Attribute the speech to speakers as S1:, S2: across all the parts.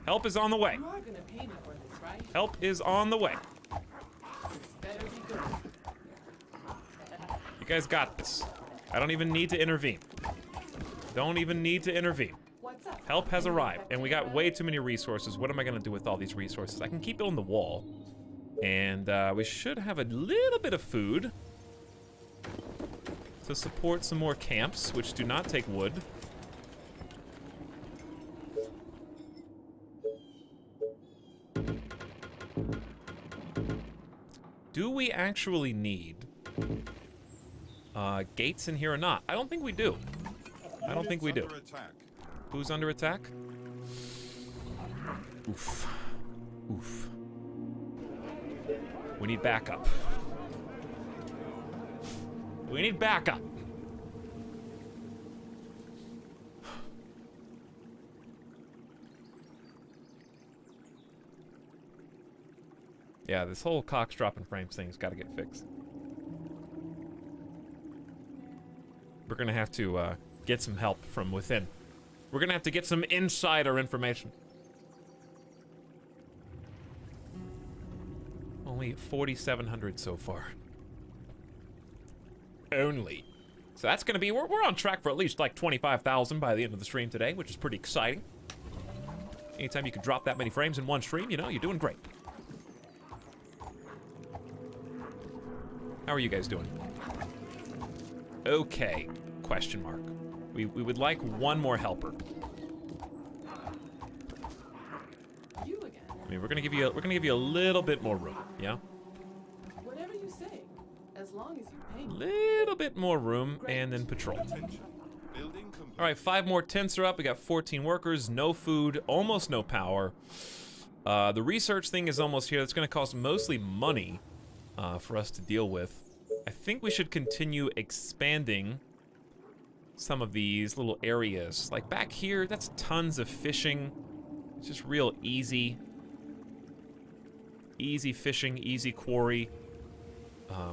S1: Help is on the way.
S2: You are gonna pay me for this, right?
S1: Help is on the way.
S2: This better be good.
S1: You guys got this. I don't even need to intervene. Don't even need to intervene.
S2: What's up?
S1: Help has arrived, and we got way too many resources. What am I gonna do with all these resources? I can keep it on the wall. And we should have a little bit of food to support some more camps, which do not take wood. Do we actually need gates in here or not? I don't think we do. I don't think we do. Who's under attack? Oof. Oof. We need backup. We need backup. Yeah, this whole Cox dropping frames thing's got to get fixed. We're gonna have to get some help from within. We're gonna have to get some insider information. Only 4,700 so far. Only. So that's gonna be, we're on track for at least like 25,000 by the end of the stream today, which is pretty exciting. Anytime you can drop that many frames in one stream, you know, you're doing great. How are you guys doing? Okay, question mark. We would like one more helper.
S2: You again.
S1: I mean, we're gonna give you a little bit more room, yeah?
S2: Whatever you say, as long as you pay me.
S1: Little bit more room, and then patrol. All right, 5 more tents are up. We got 14 workers, no food, almost no power. The research thing is almost here. That's gonna cost mostly money for us to deal with. I think we should continue expanding some of these little areas. Like back here, that's tons of fishing. It's just real easy. Easy fishing, easy quarry.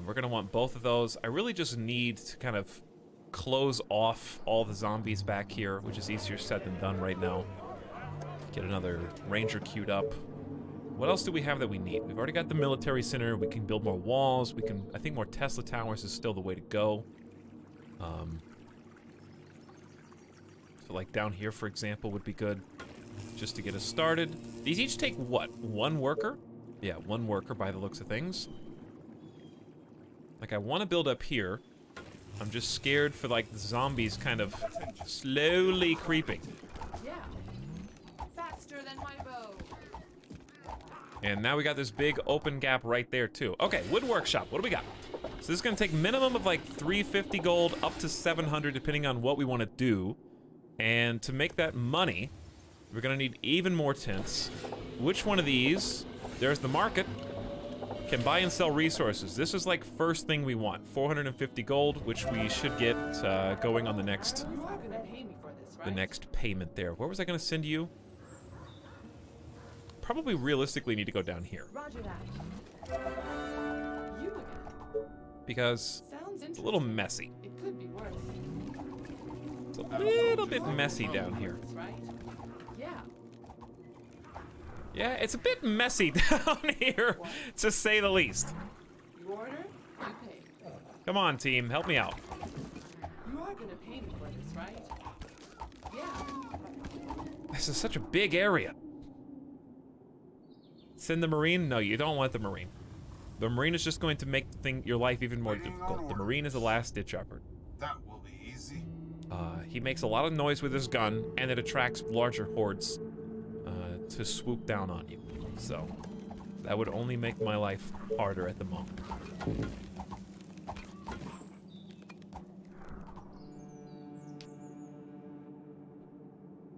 S1: We're gonna want both of those. I really just need to kind of close off all the zombies back here, which is easier said than done right now. Get another ranger queued up. What else do we have that we need? We've already got the military center. We can build more walls. We can, I think more Tesla towers is still the way to go. So like down here, for example, would be good just to get us started. These each take what? 1 worker? Yeah, 1 worker by the looks of things. Like I want to build up here. I'm just scared for like the zombies kind of slowly creeping.
S2: Yeah. Faster than my bow.
S1: And now we got this big open gap right there too. Okay, wood workshop, what do we got? So this is gonna take minimum of like 350 gold up to 700 depending on what we wanna do. And to make that money, we're gonna need even more tents. Which one of these, there's the market, can buy and sell resources. This is like first thing we want, 450 gold, which we should get going on the next,
S2: You are gonna pay me for this, right?
S1: the next payment there. Where was I gonna send you? Probably realistically need to go down here.
S2: Roger that. You again.
S1: Because
S2: Sounds
S1: it's a little
S2: interesting.
S1: messy.
S2: It could be worse.
S1: It's a little bit messy down here.
S2: Right? Yeah.
S1: Yeah, it's a bit messy down here, to say the least.
S2: You order, you pay.
S1: Come on, team, help me out.
S2: You are gonna pay me for this, right? Yeah.
S1: This is such a big area. Send the Marine? No, you don't want the Marine. The Marine is just going to make your life even more difficult. The Marine is a last-ditch effort.
S3: That will be easy.
S1: He makes a lot of noise with his gun, and it attracts larger hordes to swoop down on you. So, that would only make my life harder at the moment.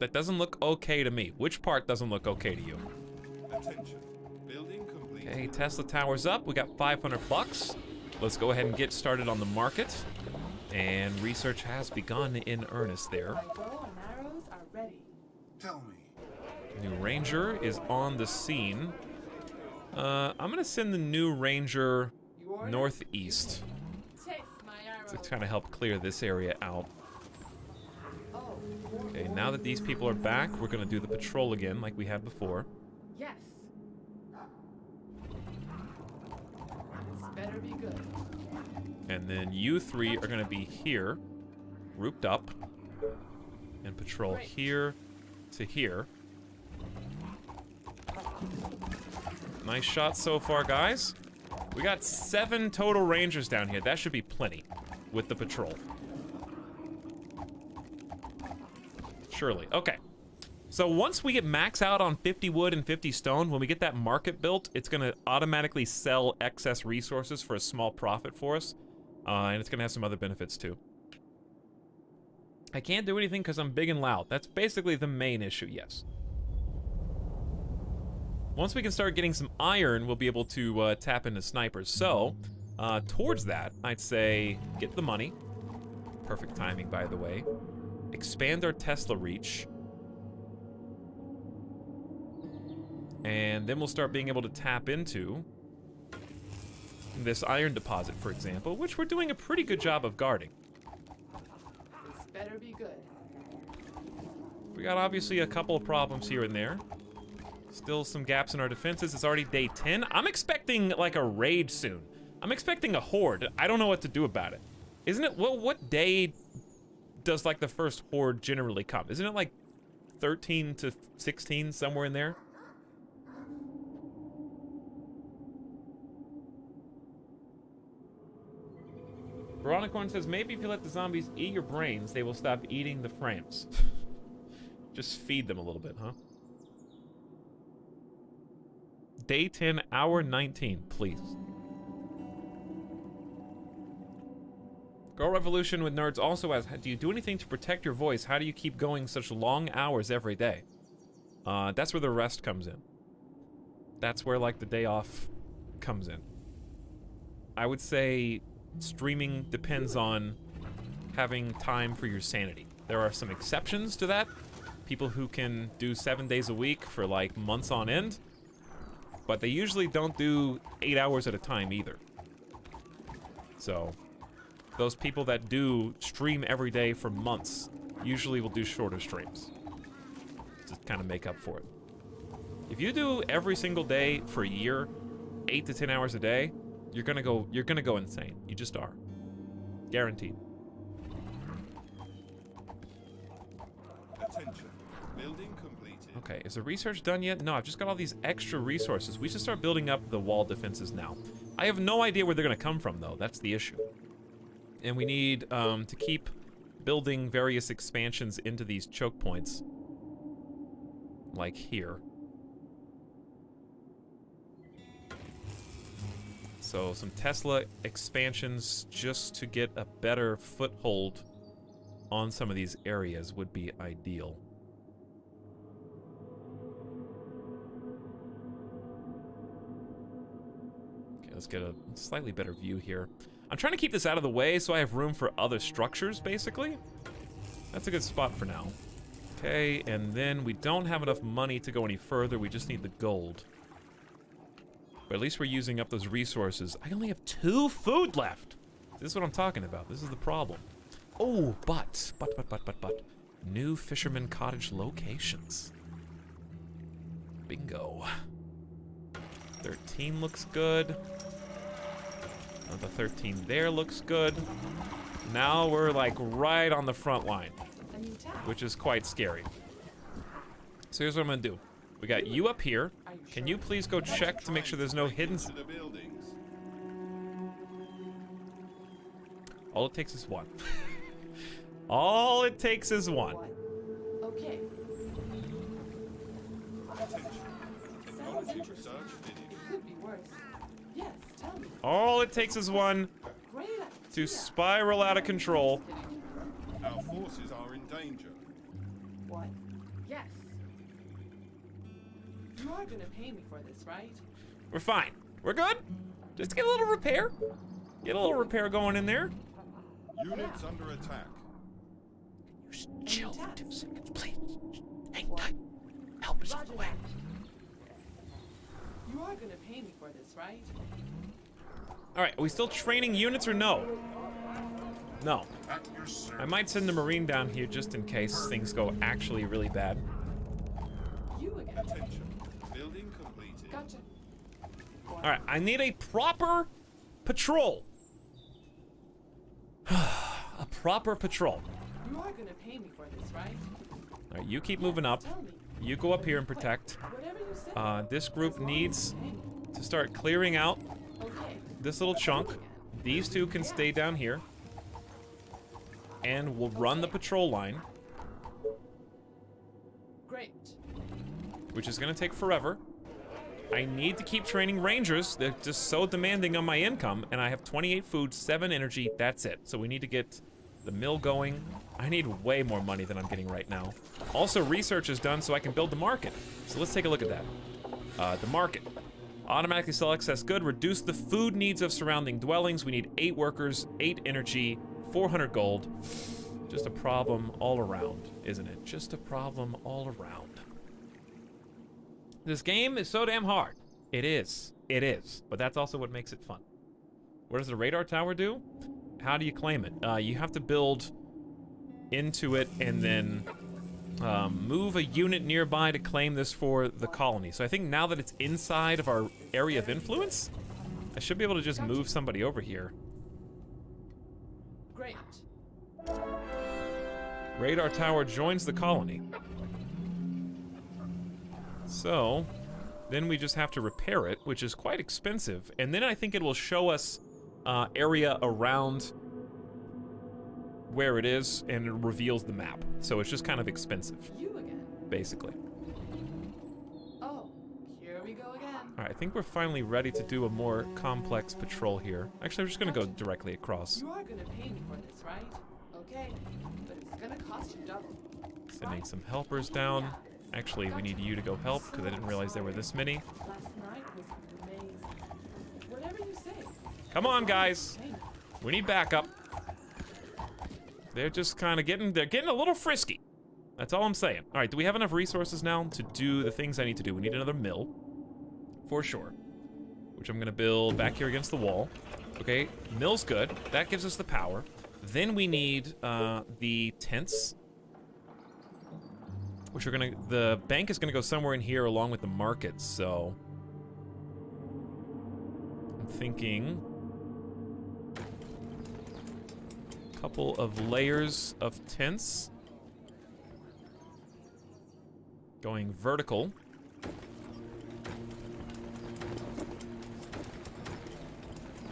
S1: That doesn't look okay to me. Which part doesn't look okay to you?
S3: Attention. Building complete.
S1: Okay, Tesla tower's up. We got 500 bucks. Let's go ahead and get started on the market. And research has begun in earnest there.
S2: My bow and arrows are ready.
S3: Tell me.
S1: New Ranger is on the scene. I'm gonna send the new Ranger
S2: You order?
S1: northeast
S2: Taste my arrows.
S1: to kind of help clear this area out.
S2: Oh.
S1: Okay, now now that these people are back, we're gonna do the patrol again like we had before.
S2: Yes. This better be good.
S1: And then you three are gonna be here, grouped up, and patrol
S2: Great.
S1: here to here. Nice shot so far, guys. We got 7 total rangers down here. That should be plenty with the patrol. Surely. Okay. So once we get max out on 50 wood and 50 stone, when we get that market built, it's going to automatically sell excess resources for a small profit for us. And it's going to have some other benefits too. I can't do anything because I'm big and loud. That's basically the main issue, yes. Once we can start getting some iron, we'll be able to tap into snipers. So, towards that, I'd say get the money. Perfect timing, by the way. Expand our Tesla reach. And then we'll start being able to tap into this iron deposit, for example, which we're doing a pretty good job of guarding.
S2: This better be good.
S1: We got obviously a couple of problems here and there. Still some gaps in our defenses. It's already day 10. I'm expecting like a raid soon. I'm expecting a horde. I don't know what to do about it. Isn't it, well, what day does like the first horde generally come? Isn't it like 13 to 16, somewhere in there? Veronicorn says, maybe if you let the zombies eat your brains, they will stop eating the frames. Just feed them a little bit, huh? Day 10, hour 19, please. Girl Revolution with Nerds also asks, do you do anything to protect your voice? How do you keep going such long hours every day? That's where the rest comes in. That's where, like, the day off comes in. I would say streaming depends on having time for your sanity. There are some exceptions to that. People who can do 7 days a week for, like, months on end. But they usually don't do 8 hours at a time either. So, those people that do stream every day for months usually will do shorter streams to kind of make up for it. If you do every single day for a year, 8 to 10 hours a day, you're gonna go insane. You just are. Guaranteed.
S3: Attention. Building completed.
S1: Okay, is the research done yet? No, I've just got all these extra resources. We should start building up the wall defenses now. I have no idea where they're gonna come from, though. That's the issue. And we need to keep building various expansions into these choke points. Like here. So some Tesla expansions just to get a better foothold on some of these areas would be ideal. Okay, let's get a slightly better view here. I'm trying to keep this out of the way so I have room for other structures, basically. That's a good spot for now. Okay, and then we don't have enough money to go any further. We just need the gold. But at least we're using up those resources. I only have 2 food left. This is what I'm talking about. This is the problem. Oh, but. New Fisherman Cottage locations. Bingo. 13 looks good. The 13 there looks good. Now we're like right on the front line,
S2: A new tab.
S1: which is quite scary. So here's what I'm gonna do. We got you up here. Can you please go check to make sure there's no hidden...
S3: To the buildings.
S1: All it takes is one. All it takes is one.
S2: What? Okay.
S3: Attention. Technology research finished.
S2: It could be worse. Yes, tell me.
S1: All it takes is one
S2: Great
S1: to
S2: idea.
S1: spiral out of control.
S3: Our forces are in danger.
S2: What? Yes. You are gonna pay me for this, right?
S1: We're fine. We're good. Just get a little repair. Get a little repair going in there.
S3: Units under attack.
S1: Just chill for 2 seconds, please. Hang tight. Help is on the way.
S2: You are gonna pay me for this, right?
S1: All right, are we still training units or no? No. I might send the Marine down here just in case things go actually really bad.
S2: You again.
S3: Attention. Building completed.
S2: Gotcha.
S1: Alright, I need a proper patrol. A proper patrol.
S2: You are gonna pay me for this, right?
S1: Alright, you keep moving up.
S2: Tell me.
S1: You go up here and protect.
S2: Whatever you say.
S1: This group
S2: As long as
S1: needs
S2: you pay me.
S1: to start clearing out
S2: Okay.
S1: this little chunk. These two can stay down here. And we'll run the patrol line,
S2: Great.
S1: which is going to take forever. I need to keep training rangers. They're just so demanding on my income, and I have 28 food, 7 energy. That's it. So we need to get the mill going. I need way more money than I'm getting right now. Also, research is done so I can build the market. So let's take a look at that. The market. Automatically sell excess good. Reduce the food needs of surrounding dwellings. We need 8 workers, 8 energy, 400 gold. Just a problem all around, isn't it? Just a problem all around. This game is so damn hard. It is. It is. But that's also what makes it fun. What does the radar tower do? How do you claim it? You have to build into it and then move a unit nearby to claim this for the colony. So I think now that it's inside of our area of influence, I should be able to just move somebody over here.
S2: Great.
S1: Radar tower joins the colony. So, then we just have to repair it, which is quite expensive. And then I think it will show us area around where it is, and it reveals the map. So it's just kind of expensive,
S2: You again.
S1: basically.
S2: Oh, here we go again.
S1: All right, I think we're finally ready to do a more complex patrol here. Actually, I'm just gonna go directly across.
S2: You are gonna pay me for this, right? Okay, but it's gonna cost you double.
S1: Sending some helpers down. Actually, we need you to go help, because I didn't realize there were this many.
S2: Last night was amazing. Whatever you say.
S1: Come on, guys.
S2: Pay me.
S1: We need backup. They're just kind of they're getting a little frisky. That's all I'm saying. All right, do we have enough resources now to do the things I need to do? We need another mill, for sure, which I'm gonna build back here against the wall. Okay, mill's good. That gives us the power. Then we need the tents, which are the bank is gonna go somewhere in here along with the market, so I'm thinking couple of layers of tents going vertical.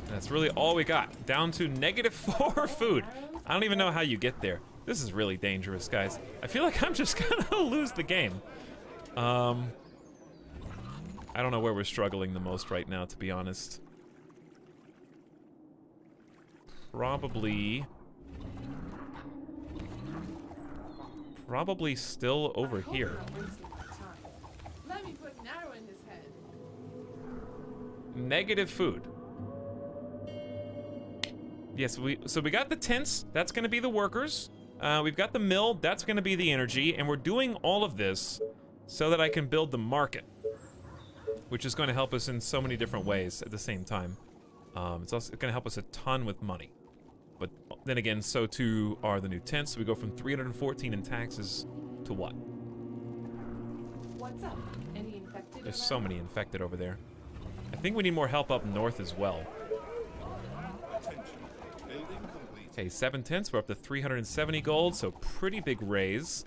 S1: That's really all we got. Down to -4 food. I don't even know how you get there. This is really dangerous, guys. I feel like I'm just gonna lose the game. I don't know where we're struggling the most right now, to be honest. Probably still over here.
S2: Let me put an arrow in his head.
S1: Negative food. Yes, so we got the tents. That's going to be the workers. We've got the mill. That's going to be the energy. And we're doing all of this so that I can build the market, which is going to help us in so many different ways at the same time. It's also going to help us a ton with money. But then again, so too are the new tents. So we go from 314 in taxes to what?
S2: What's up? Any infected?
S1: There's so many infected over there. I think we need more help up north as well.
S3: Attention. Building complete.
S1: Okay, 7 tents. We're up to 370 gold, so pretty big raise.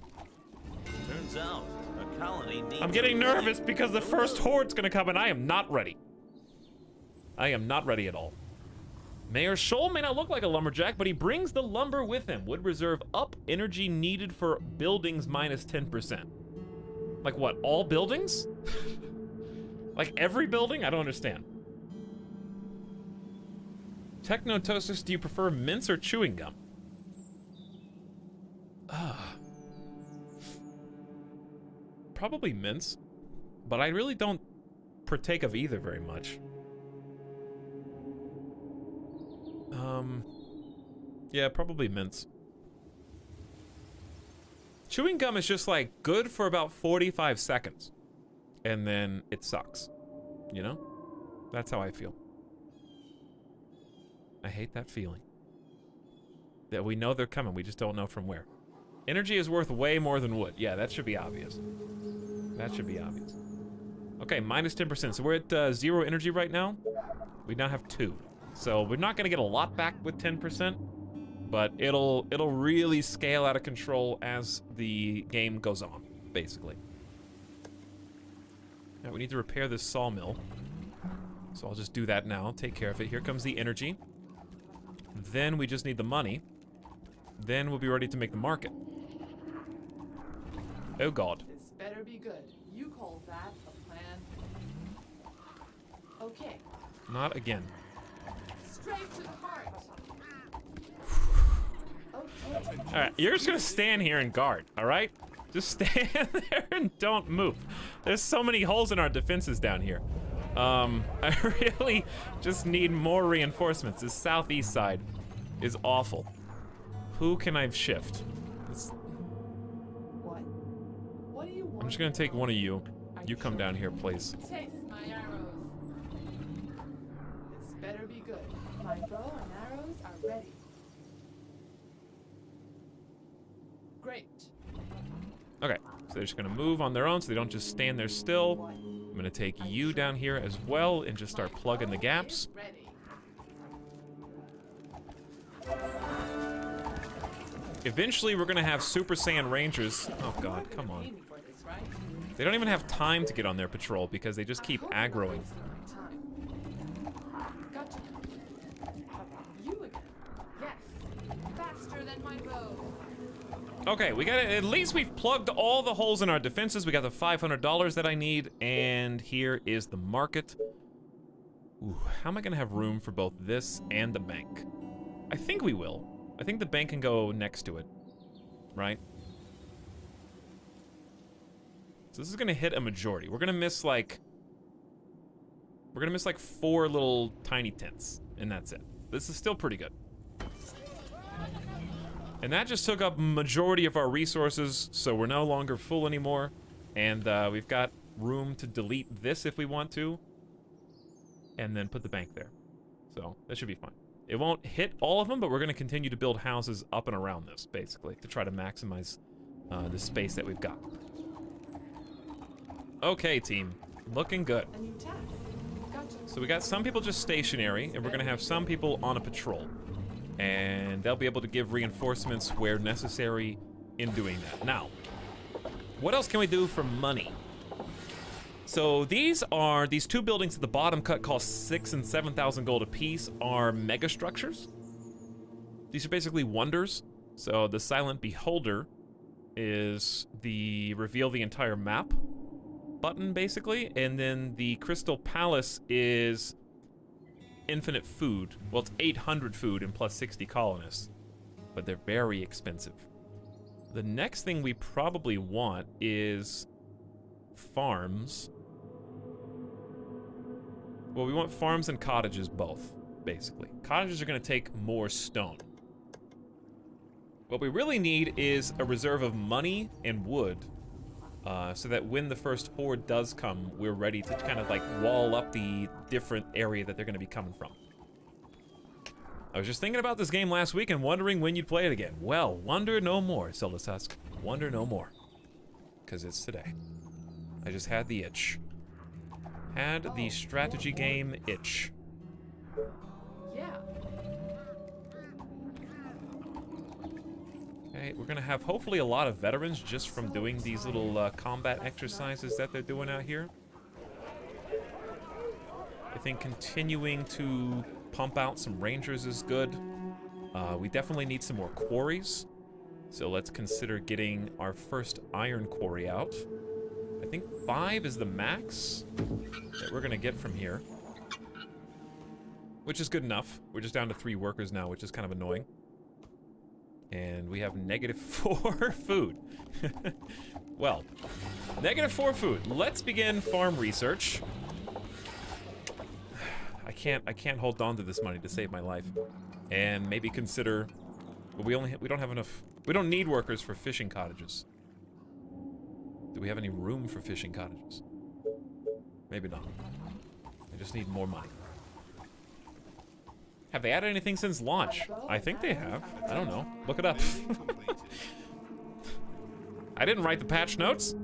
S4: Turns out, a colony needs
S1: I'm getting nervous because the first horde's gonna come and I am not ready. I am not ready at all. Mayor Scholl may not look like a lumberjack, but he brings the lumber with him. Would reserve up energy needed for buildings minus 10%. Like what, all buildings? Like every building? I don't understand. Techno Toasters, do you prefer mints or chewing gum? Probably mints, but I really don't partake of either very much. Yeah, probably mints. Chewing gum is just like good for about 45 seconds, and then it sucks, you know? That's how I feel. I hate that feeling. That we know they're coming, we just don't know from where. Energy is worth way more than wood. Yeah, that should be obvious. That should be obvious. Okay, minus 10%. So we're at 0 energy right now. We now have 2. So we're not gonna get a lot back with 10%, but it'll really scale out of control as the game goes on, basically. Now we need to repair this sawmill. So I'll just do that now, take care of it. Here comes the energy. Then we just need the money. Then we'll be ready to make the market. Oh god.
S2: This better be good. You call that a plan? Okay.
S1: Not again.
S2: Straight to the heart. Okay.
S1: Alright, you're just gonna stand here and guard, alright? Just stand there and don't move. There's so many holes in our defenses down here. I really just need more reinforcements. This southeast side is awful. Who can I shift?
S2: What do you want?
S1: I'm just gonna take one of you. You come down here, please.
S2: Taste my arrows. This better be good. My bow and arrows are ready. Great.
S1: Okay, so they're just gonna move on their own so they don't just stand there still. I'm gonna take you down here as well and just start plugging the gaps.
S2: Ready.
S1: Eventually, we're gonna have Super Saiyan Rangers. Oh god, come on.
S2: For this, right?
S1: They don't even have time to get on their patrol because they just keep aggroing.
S2: Gotcha. You again. Yes. Faster than my bow.
S1: Okay, we got it. At least we've plugged all the holes in our defenses. We got the $500 that I need, and here is the market. Ooh, how am I gonna have room for both this and the bank? I think we will. I think the bank can go next to it, right? So this is gonna hit a majority. We're gonna miss like 4 little tiny tents, and that's it. This is still pretty good. And that just took up majority of our resources, so we're no longer full anymore. And we've got room to delete this if we want to. And then put the bank there. So that should be fine. It won't hit all of them, but we're going to continue to build houses up and around this, basically, to try to maximize the space that we've got. Okay, team. Looking good.
S2: A new task. Gotcha.
S1: So we got some people just stationary, and we're going to have some people on a patrol. And they'll be able to give reinforcements where necessary in doing that. Now, what else can we do for money? So these 2 buildings at the bottom cut cost 6,000 and 7,000 gold apiece are mega structures. These are basically wonders. So the Silent Beholder is the reveal the entire map button, basically, and then the Crystal Palace is infinite food. Well, it's 800 food and plus 60 colonists, but they're very expensive. The next thing we probably want is farms. Well, we want farms and cottages both, basically. Cottages are going to take more stone. What we really need is a reserve of money and wood, so that when the first horde does come, we're ready to kind of like wall up the different area that they're going to be coming from. I was just thinking about this game last week and wondering when you'd play it again. Well, wonder no more, Sildastusk. Wonder no more. Because it's today. I just had the itch. Had the strategy game itch.
S2: Yeah.
S1: Okay, we're gonna have hopefully a lot of veterans just from doing these little combat exercises that they're doing out here. I think continuing to pump out some rangers is good. We definitely need some more quarries. So let's consider getting our first iron quarry out. I think 5 is the max that we're gonna get from here. Which is good enough. We're just down to 3 workers now, which is kind of annoying. And we have -4 food. Well, -4 food. Let's begin farm research. I can't hold on to this money to save my life. And maybe consider, but we don't have enough. We don't need workers for fishing cottages. Do we have any room for fishing cottages? Maybe not. I just need more money. Have they added anything since launch? I think they have. I don't know. Look it up.
S3: Building completed.
S1: I didn't write the patch notes.